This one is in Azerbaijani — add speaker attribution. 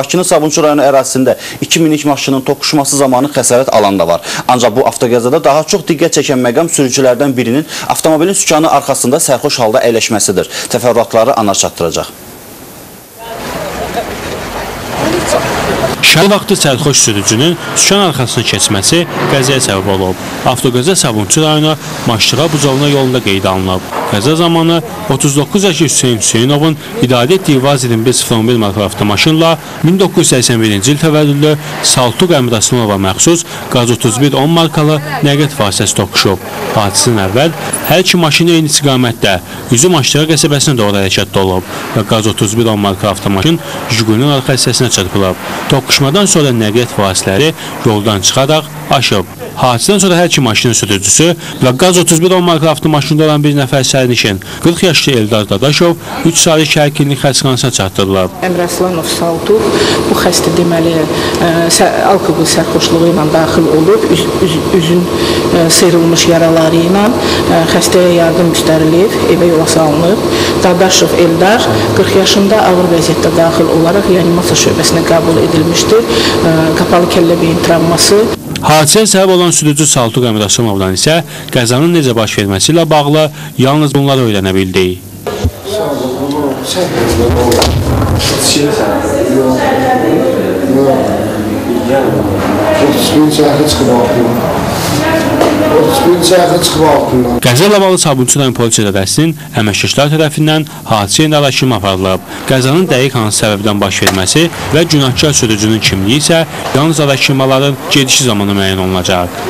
Speaker 1: Bakının Sabunçu rayonu ərazisində 2 minik maşının toqquşması zamanı xəsarət alan da var. Ancaq bu avtoqəzada daha çox diqqət çəkən məqam sürücülərdən birinin avtomobilin sükanı arxasında sərxoş halda əyləşməsidir. Təfərrüatları Anar çatdıracaq.
Speaker 2: Şəhər vaxtı sərxoş sürücünün sükan arxasına keçməsi qəzaya səbəb olub. Avtoqəza Sabunçu rayonu Maştığa Bucovna yolunda qeydə alınıb. Qəza zamanı 39 yaşı Hüseyin Hüseynovun idarə etdiyi Vaz 2101 markalı avtomaşınla 1981-ci il təvəllüdlü Saltuq Əmrasımova məxsus Qaz 3110 markalı nəqliyyat vasitəsi toqquşub. Hadisədən əvvəl hər iki maşın eyni istiqamətdə üzü Maştığa qəsəbəsinə doğru hərəkətdə olub və Qaz 3110 markalı avtomaşın Jigulinin arxa hissəsinə çırpılıb. Toqquşmadan sonra nəqliyyat vasitələri yoldan çıxaraq aşıb. Hadisədən sonra hər iki maşının sürücüsü və Qaz 3110 markalı avtomaşında olan bir nəfər sərnişin 40 yaşlı Eldar Dadaşov 3 saylı şəhər klinik xəstəxanasına çatdırılıb.
Speaker 3: Əmraslanov Saltuq bu xəstə deməli alkoqol sərxoşluğu ilə daxil olub, üzün sıyrılmış yaraları ilə xəstəyə yardım göstərilib, evə yola salınıb. Dadaşov Eldar 40 yaşında ağır vəziyyətdə daxil olaraq reanimasiya şöbəsinə qəbul edilmişdir. Qapalı kəllə beyin travması.
Speaker 2: Hadisəyə səbəb olan sürücü Saltuq Əmrasımovdan isə qəzanın necə baş verməsi ilə bağlı yalnız bunları öyrənə bildik. Qəza ilə bağlı Sabunçu rayon polis idarəsinin əməkdaşları tərəfindən hadisə ilə araşdırma aparılıb. Qəzanın dəqiq hansı səbəbdən baş verməsi və günahkar sürücünün kimliyi isə yalnız araşdırmaların gedişi zamanı müəyyən olunacaq.